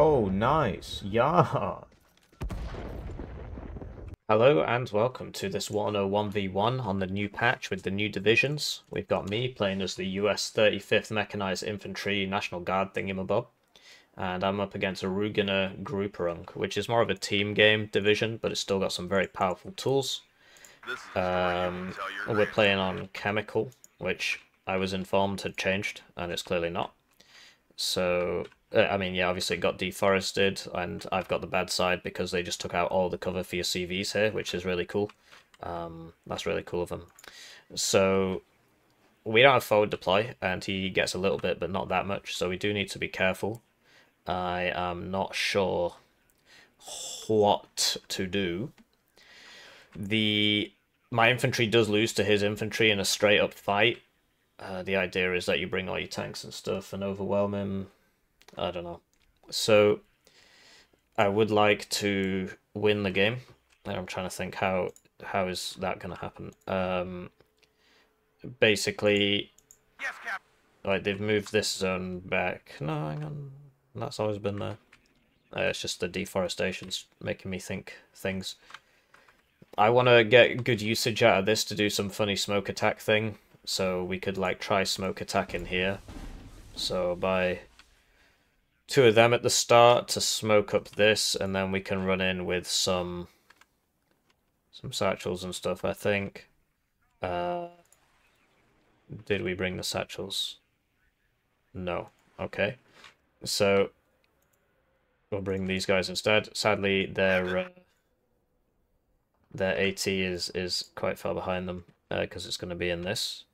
Oh, nice. Yeah. Hello and welcome to this Warno 1v1 on the new patch with the new divisions. We've got me playing as the US 35th Mechanized Infantry National Guard thingamabob. And I'm up against a Rugener Gruppierung, which is more of a team game division, but it's still got some very powerful tools. We're playing on Chemical, which I was informed had changed, and it's clearly not. So, I mean, yeah, obviously it got deforested, and I've got the bad side because they just took out all the cover for your CVs here, which is really cool. That's really cool of them. So, we don't have forward deploy, and he gets a little bit, but not that much, so we do need to be careful. I am not sure what to do. My infantry does lose to his infantry in a straight up fight. The idea is that you bring all your tanks and stuff and overwhelm him. I don't know. So I would like to win the game. I'm trying to think how is that going to happen. Basically, like they've moved this zone back. No, hang on. That's always been there. It's just the deforestation's making me think things. I want to get good usage out of this to do some funny smoke attack thing. So we could like try smoke attack in here. So by two of them at the start to smoke up this, and then we can run in with some satchels and stuff, I think. Did we bring the satchels? No. Okay. So we'll bring these guys instead. Sadly, their AT is quite far behind them because it's going to be in this.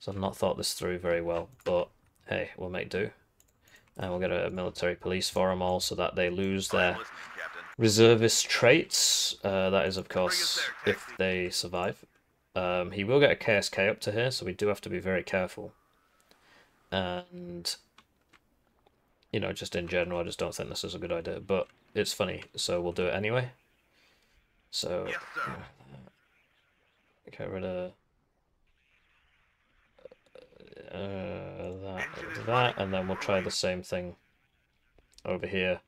So I've not thought this through very well, but hey, we'll make do. And we'll get a military police for them all so that they lose their reservist traits. That is, of course, if they survive. He will get a KSK up to here, so we do have to be very careful. And, you know, just in general, I just don't think this is a good idea. But it's funny, so we'll do it anyway. So, get rid of that, and then we'll try the same thing over here.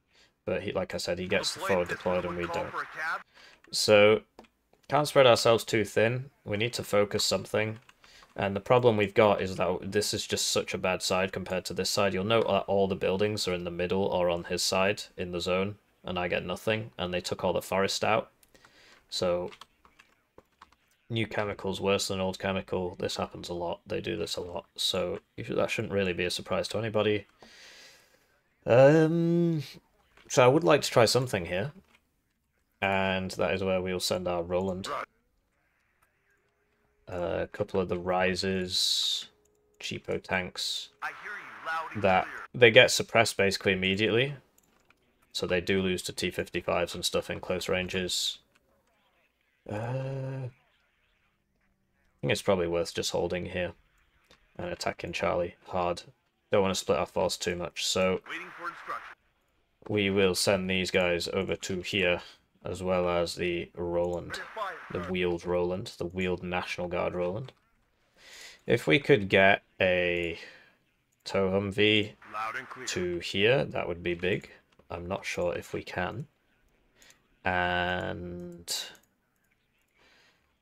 But he, like I said, he gets the forward deployed and we don't. So, can't spread ourselves too thin. We need to focus something. And the problem we've got is that this is just such a bad side compared to this side. You'll note that all the buildings are in the middle or on his side in the zone, and I get nothing, and they took all the forest out. So, new chemical's worse than old chemical. This happens a lot. They do this a lot. So, that shouldn't really be a surprise to anybody. So I would like to try something here. And that is where we'll send our Roland. A couple of the rises, cheapo tanks, that they get suppressed basically immediately. So they do lose to T-55s and stuff in close ranges. I think it's probably worth just holding here and attacking Charlie hard. Don't want to split our force too much, so we will send these guys over to here, as well as the Roland, the wheeled Roland, the wheeled National Guard Roland. If we could get a tow Humvee to here, that would be big. I'm not sure if we can. And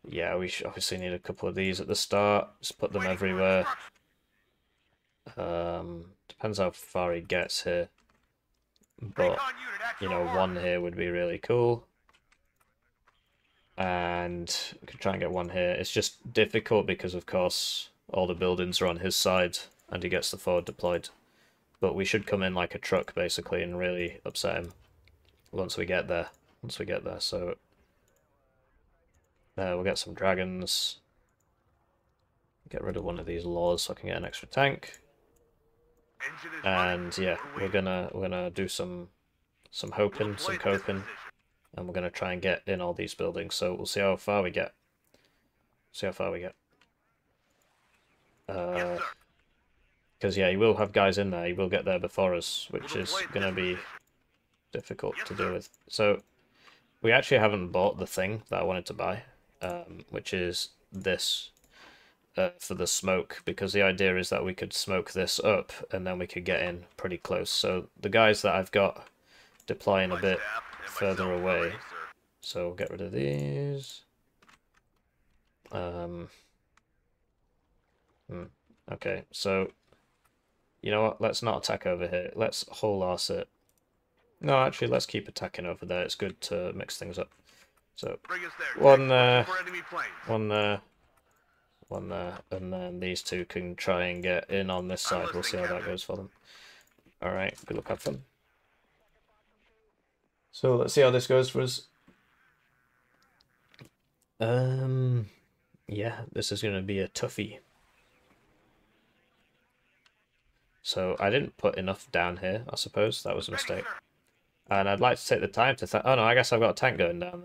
yeah, we obviously need a couple of these at the start. Just put them everywhere. Depends how far he gets here. But, you know, one here would be really cool. And we could try and get one here. It's just difficult because, of course, all the buildings are on his side and he gets the forward deployed. But we should come in like a truck, basically, and really upset him once we get there. So we'll get some dragons. Get rid of one of these laws so I can get an extra tank. And yeah, we're gonna do some hoping, some coping, and we're gonna try and get in all these buildings. So we'll see how far we get. Because yeah, he will have guys in there. He will get there before us, which is gonna be difficult to deal with. So we actually haven't bought the thing that I wanted to buy, which is this. For the smoke, because the idea is that we could smoke this up and then we could get in pretty close. So the guys that I've got deploying a bit further away. So we'll get rid of these. Okay, so you know what? Let's not attack over here. Let's whole arse it. No, actually, let's keep attacking over there. It's good to mix things up. So one there, one there, one there, and then these two can try and get in on this side. We'll see how that goes for them. Alright, good luck, have fun. So let's see how this goes for us. Yeah, this is going to be a toughie. So I didn't put enough down here, I suppose. That was a mistake. And I'd like to take the time to... Oh no, I guess I've got a tank going down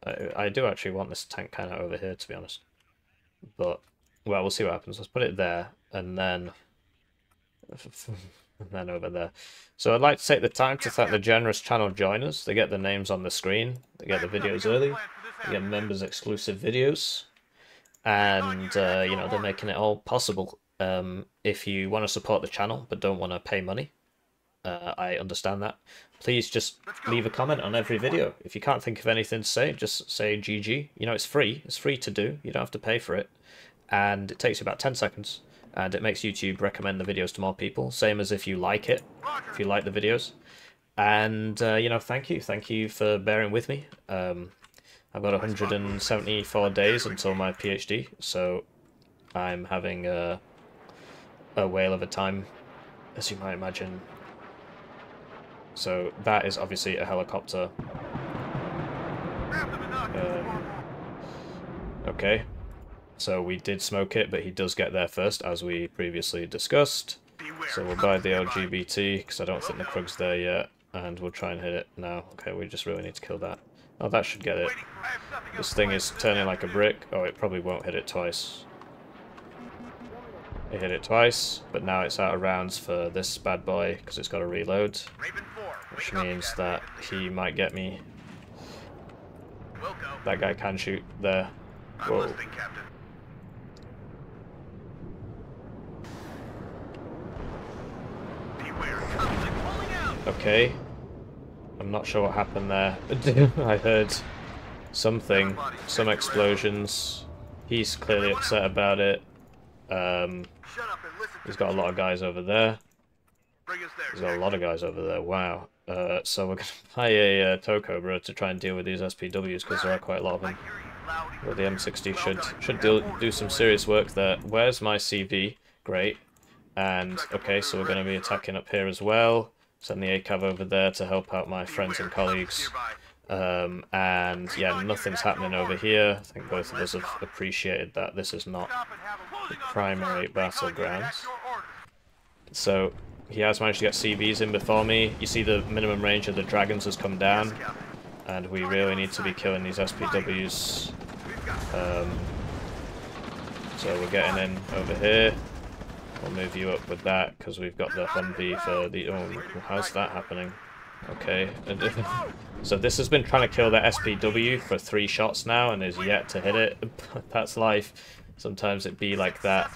there. I do actually want this tank kind of over here, to be honest. But, well, we'll see what happens. Let's put it there, and then... and then over there. So I'd like to take the time to thank the generous channel joiners. They get the names on the screen. They get the videos early. They get members exclusive videos. And, you know, they're making it all possible. If you want to support the channel but don't want to pay money, I understand that. Please just leave a comment on every video. If you can't think of anything to say, just say GG. You know, it's free. It's free to do. You don't have to pay for it. And it takes you about 10 seconds. And it makes YouTube recommend the videos to more people. Same as if you like it, if you like the videos. And, you know, thank you. Thank you for bearing with me. I've got 174 days until my PhD, so I'm having a whale of a time, as you might imagine. So that is obviously a helicopter. Okay, so we did smoke it, but he does get there first, as we previously discussed. So we'll buy the LGBT, because I don't think the Krug's there yet, and we'll try and hit it now. Okay, we just really need to kill that. Oh, that should get it. This thing is turning like a brick. Oh, it probably won't hit it twice. It hit it twice, but now it's out of rounds for this bad boy because it's got to reload, which means that he might get me. That guy can shoot there. Whoa. Okay. I'm not sure what happened there. I heard something, some explosions. He's clearly upset about it. He's got a lot of guys over there. He's got a lot of guys over there, wow. So we're going to buy a tow cobra to try and deal with these SPWs, because there are quite a lot of them. But the M60 should do some serious work there. Where's my CV? Great. And, okay, so we're going to be attacking up here as well. Send the ACAV over there to help out my friends and colleagues. And yeah, nothing's happening over here. I think both of us have appreciated that this is not the primary battlegrounds. So he has managed to get CVs in before me. You see the minimum range of the dragons has come down, and we really need to be killing these SPWs. So we're getting in over here. We'll move you up with that, because we've got the Humvee for the... Oh, how's that happening? Okay. So this has been trying to kill the SPW for 3 shots now, and is yet to hit it. That's life. Sometimes it be like that.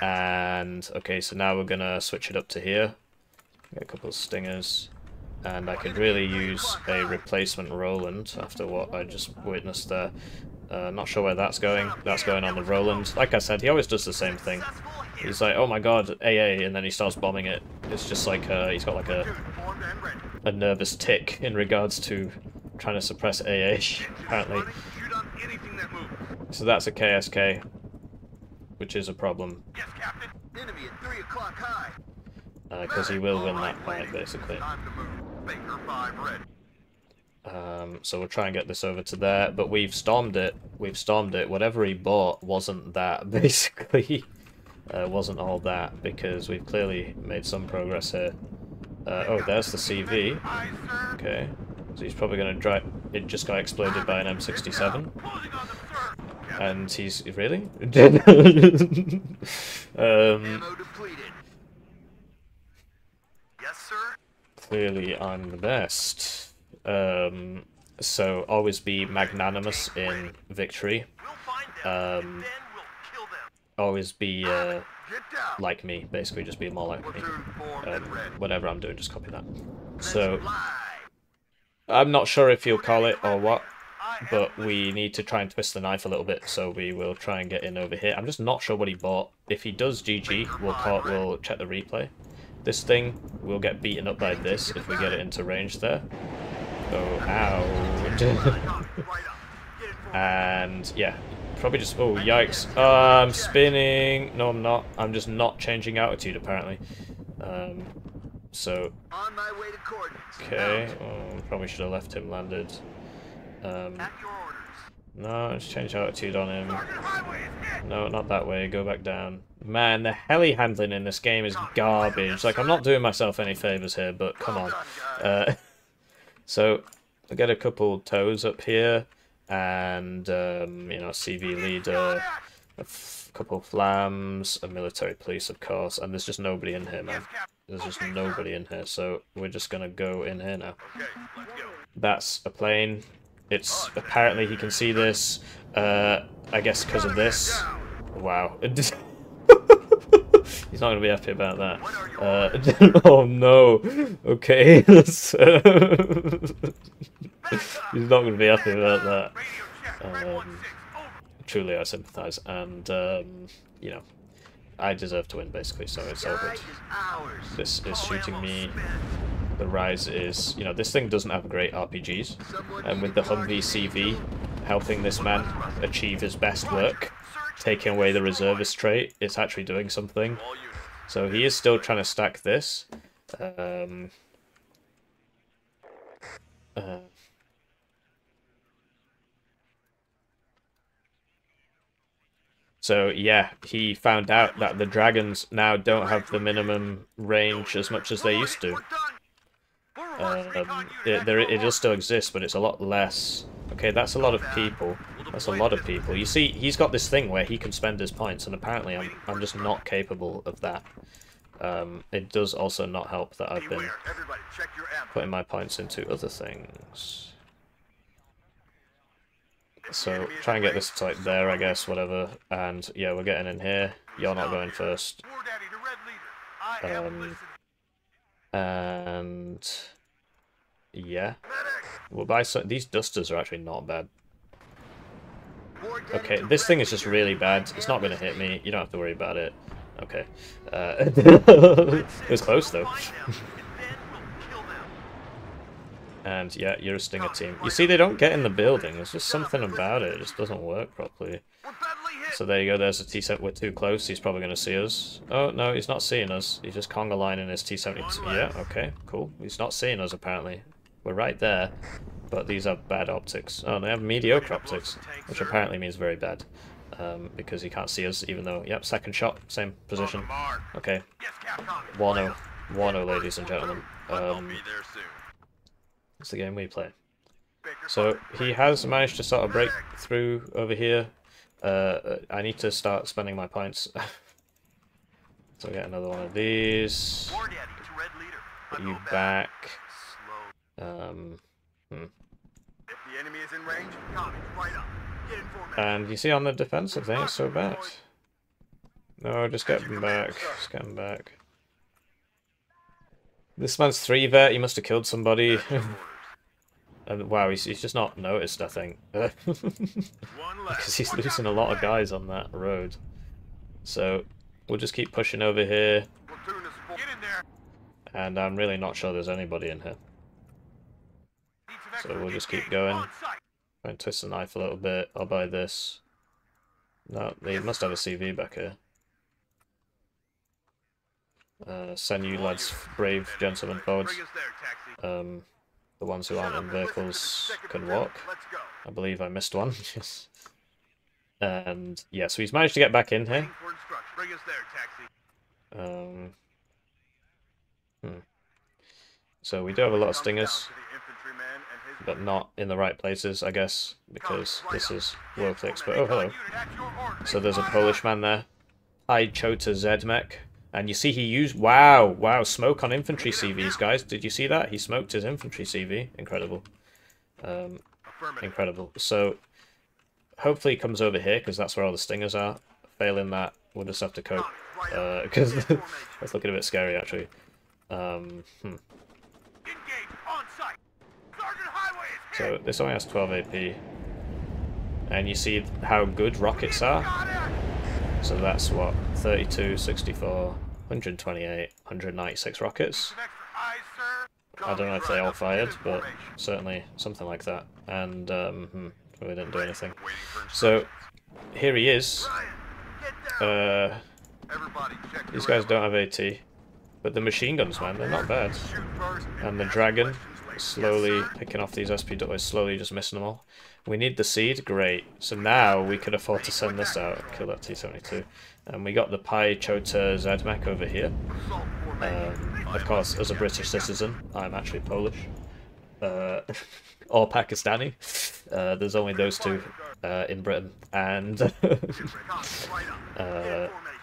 And, okay, so now we're going to switch it up to here. Get a couple of stingers. And I could really use a replacement Roland after what I just witnessed there. Not sure where that's going. That's going on the Roland. Like I said, he always does the same thing. He's like, oh my god, AA, and then he starts bombing it. It's just like, he's got like a nervous tick in regards to trying to suppress AA, apparently. So that's a KSK, which is a problem. Because he will win that fight, basically. So we'll try and get this over to there, but we've stormed it. We've stormed it. Whatever he bought wasn't that, basically. Wasn't all that, because we've clearly made some progress here. Oh, there's the CV. Okay. So he's probably going to drive... It just got exploded by an M67. And he's... Really? Clearly I'm the best. So always be magnanimous in victory. Always be like me, basically, just be more like me. Whatever I'm doing, just copy that. So I'm not sure if you'll call it or what, but we need to try and twist the knife a little bit, so we will try and get in over here. I'm just not sure what he bought. If he does GG, we'll check the replay. This thing will get beaten up by this if we get it into range there. Oh, ow. And, yeah, probably just... Oh, yikes. I'm spinning. No, I'm not. I'm just not changing altitude, apparently. So... Okay, probably should have left him landed. No, let's change altitude on him. No, not that way. Go back down. Man, the heli handling in this game is garbage. Like, I'm not doing myself any favours here, but come on. So, I get a couple tows up here, and, you know, CV leader, a couple flams, a military police, of course, and there's just nobody in here, man. There's just nobody in here, so we're just gonna go in here now. That's a plane. It's apparently he can see this. I guess because of this. Wow. He's not gonna be happy about that. Oh no. Okay. He's not gonna be happy about that. Truly, I sympathise, and you know, I deserve to win basically, so it's all good. This is shooting me. The Rise is, you know, this thing doesn't have great RPGs, and with the Humvee CV helping this man achieve his best work, taking away the reservist trait, it's actually doing something. So he is still trying to stack this. So yeah, he found out that the dragons now don't have the minimum range as much as they used to. It does still exist, but it's a lot less. Okay, that's a lot of people. That's a lot of people. You see, he's got this thing where he can spend his points, and apparently I'm just not capable of that. It does also not help that I've been putting my points into other things. So, try and get this to like there, I guess, whatever. And yeah, we're getting in here. You're not going first. And yeah, we'll buy some. These dusters are actually not bad. Okay, this thing is just really bad. It's not going to hit me. You don't have to worry about it. Okay. It was close though. And yeah, you're a Stinger team. You see, they don't get in the building. There's just something about it. It just doesn't work properly. So there you go. There's a T-70. We're too close. He's probably going to see us. Oh, no, he's not seeing us. He's just conga lining his T-72. Yeah, okay, cool. He's not seeing us, apparently. We're right there. But these are bad optics. Oh, they have mediocre optics, which apparently means very bad. Because he can't see us, even though... Yep, second shot, same position. Okay. Warno. Warno, ladies and gentlemen. It's the game we play. So he has managed to sort of break through over here. I need to start spending my points. So get another one of these. Get you back. And you see on the defensive thing, it's so bad. No, just get him back. Just get him back. This man's 3-vet, he must have killed somebody. And wow, he's just not noticed, I think. Because he's losing a lot of guys on that road. So, we'll just keep pushing over here. And I'm really not sure there's anybody in here. So we'll just keep going. Try and twist the knife a little bit. I'll buy this. No, they must have a CV back here. Send you lads, brave gentlemen, forwards. The ones who aren't in vehicles can walk. I believe I missed one. And yeah, so he's managed to get back in here. So we do have a lot of stingers, but not in the right places, I guess, because this is world fix. But oh, hello. So there's a Polish man there. I Chota Zedmek. And you see he used... Wow, smoke on infantry CVs, guys. Did you see that? He smoked his infantry CV. Incredible. Incredible. So, hopefully he comes over here, because that's where all the stingers are. Failing that, we'll just have to cope. Because that's looking a bit scary, actually. So this only has 12 AP. And you see how good rockets are? So that's what? 32, 64, 128, 196 rockets. I don't know if they all fired, but certainly something like that. And we didn't do anything. So here he is. These guys don't have AT, but the machine guns, man, they're not bad. And the dragon, slowly picking off these SPWs, slowly just missing them all. We need the seed, great. So now we could afford to send this out, kill that T-72. And we got the Pai Chota Zedmech over here. Of course, as a British citizen, I'm actually Polish. Or Pakistani. There's only those two in Britain. And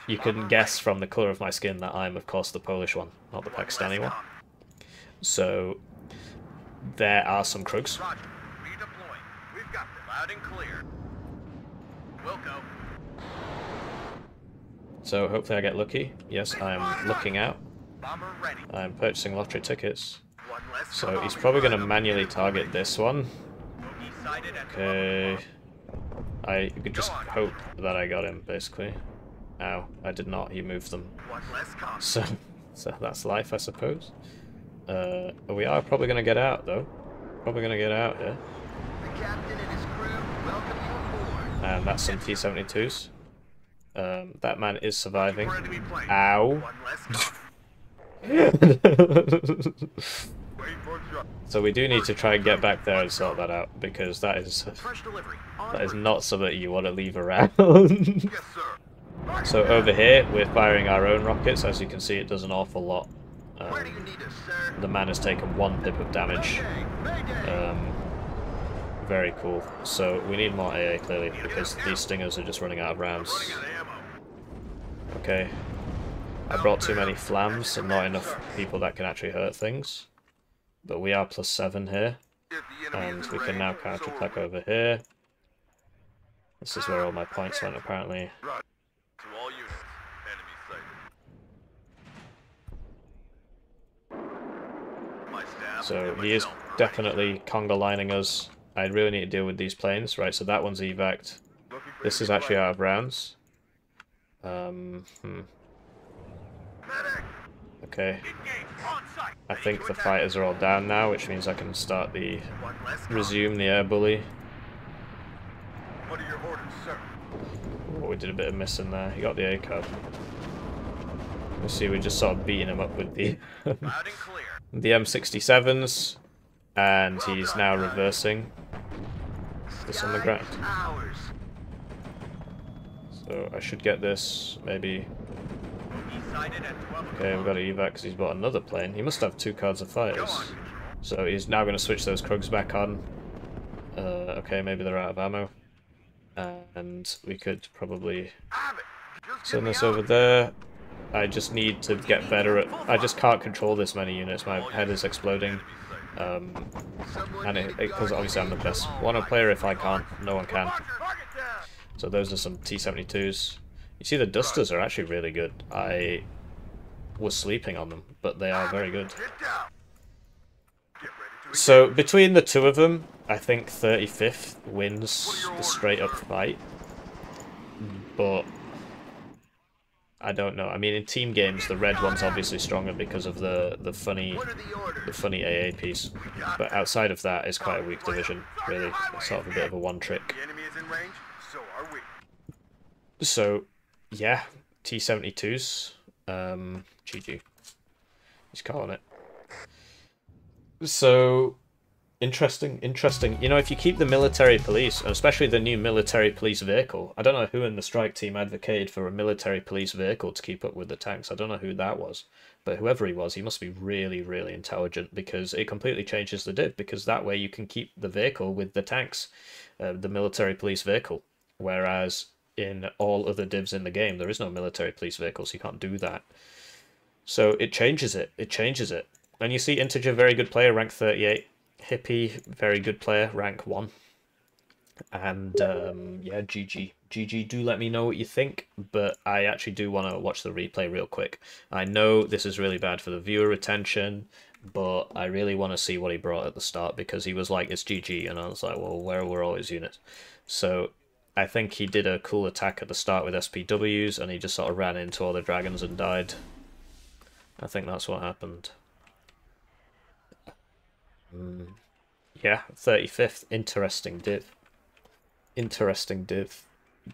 you can guess from the colour of my skin that I'm, of course, the Polish one, not the Pakistani one. So there are some Krugs. So hopefully I get lucky. Yes, I'm looking out. I'm purchasing lottery tickets. So he's probably going to manually target this one. Okay. I could just hope that I got him, basically. Ow, I did not. He moved them. So that's life, I suppose. We are probably going to get out, though. Probably going to get out here. And that's some T-72s. That man is surviving. Ow. So we do need to try and get back there and sort that out, because that is not something you want to leave around. So over here we're firing our own rockets. As you can see, it does an awful lot. The man has taken 1 pip of damage. Very cool. So we need more AA clearly, because these stingers are just running out of rounds. Okay. I brought too many flams and not enough people that can actually hurt things. But we are +7 here. And we can now counter-attack over here. This is where all my points went, apparently. So he is definitely conga lining us. I really need to deal with these planes. Right, so that one's evac'd. This is actually out of rounds. Okay. I think the fighters are all down now, which means I can start resume the air bully. What are your orders, sir? Oh, we did a bit of missing there. He got the A card. You see, we're just sort of beating him up with the the M67s, and he's now reversing. This on the ground. So I should get this, maybe. Okay, we've got to evac because he's bought another plane. He must have 2 cards of fighters. So he's now going to switch those Krugs back on. Okay, maybe they're out of ammo. And we could probably send this over there. I just need to get better at... I just can't control this many units. My head is exploding. And because obviously I'm the best Warno player. If I can't, no one can. So those are some T-72s. You see, the Dusters are actually really good. I was sleeping on them, but they are very good. So between the two of them, I think 35th wins the straight-up fight. But I don't know. I mean, in team games, the red one's obviously stronger because of the funny AA piece. But outside of that, it's quite a weak division, really. It's sort of a bit of a one-trick. So, yeah, T-72s. GG. He's calling it. So, interesting. You know, if you keep the military police, and especially the new military police vehicle, I don't know who in the strike team advocated for a military police vehicle to keep up with the tanks. I don't know who that was. But whoever he was, he must be really, really intelligent, because it completely changes the div, because that way you can keep the vehicle with the tanks, the military police vehicle. Whereas in all other divs in the game, there is no military police vehicle, so you can't do that. So it changes it. And you see Integer, very good player, rank 38. Hippie, very good player, rank 1. And yeah, GG. GG, do let me know what you think, but I actually do want to watch the replay real quick. I know this is really bad for the viewer retention, but I really want to see what he brought at the start, because he was like, it's GG, and I was like, well, where were all his units? So I think he did a cool attack at the start with SPWs, and he just sort of ran into all the dragons and died. I think that's what happened. Yeah, 35th. Interesting div. Interesting div.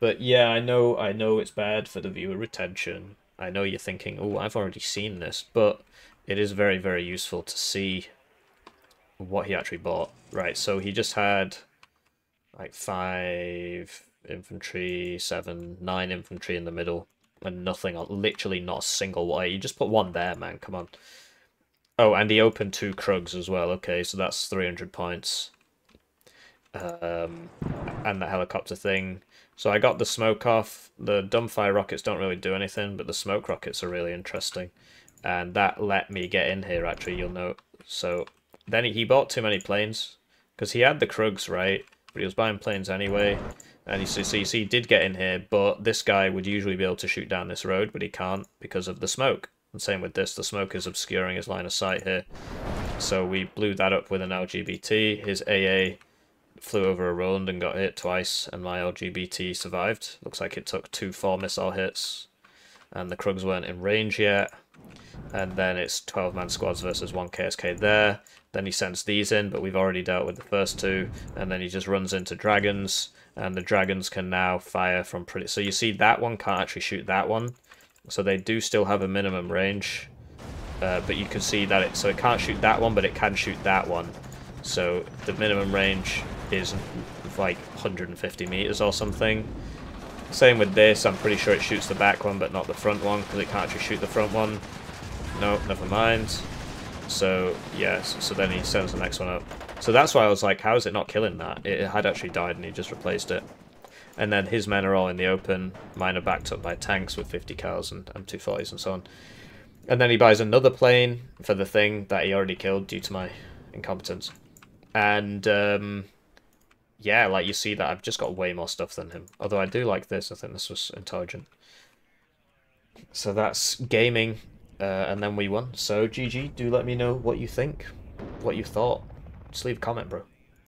But yeah, I know it's bad for the viewer retention. I know you're thinking, oh, I've already seen this, but it is very, very useful to see what he actually bought. Right, so he just had like 5 infantry, 7, 9 infantry in the middle, and nothing, literally not a single one. You just put one there, man, come on. Oh, and he opened 2 Krugs as well. Okay, so that's 300 points. And the helicopter thing. So I got the smoke off. The dumbfire rockets don't really do anything, but the smoke rockets are really interesting. And that let me get in here, actually, you'll note. So then he bought too many planes, because he had the Krugs, right? But he was buying planes anyway. And you see, he did get in here, but this guy would usually be able to shoot down this road, but he can't because of the smoke. And same with this, the smoke is obscuring his line of sight here. So we blew that up with an LGBT. His AA flew over a Roland and got hit twice, and my LGBT survived. Looks like it took 2 4-missile hits, and the Krugs weren't in range yet. And then it's 12-man squads versus 1 KSK there. Then he sends these in, but we've already dealt with the first 2. And then he just runs into dragons, and the dragons can now fire from pretty... So you see that one can't actually shoot that one. So they do still have a minimum range. But you can see that so it can't shoot that one, but it can shoot that one. So the minimum range is like 150 meters or something. Same with this, I'm pretty sure it shoots the back one but not the front one, because it can't actually shoot the front one. No, never mind. So yes, so then he sends the next one up. So that's why I was like, how is it not killing that? It had actually died and he just replaced it. And then his men are all in the open, mine are backed up by tanks with 50 cals and 240s and so on. And then he buys another plane for the thing that he already killed due to my incompetence. And yeah, like you see that I've just got way more stuff than him. Although I do like this, I think this was intelligent. So that's gaming, and then we won. So GG, do let me know what you think, what you thought. Just leave a comment, bro.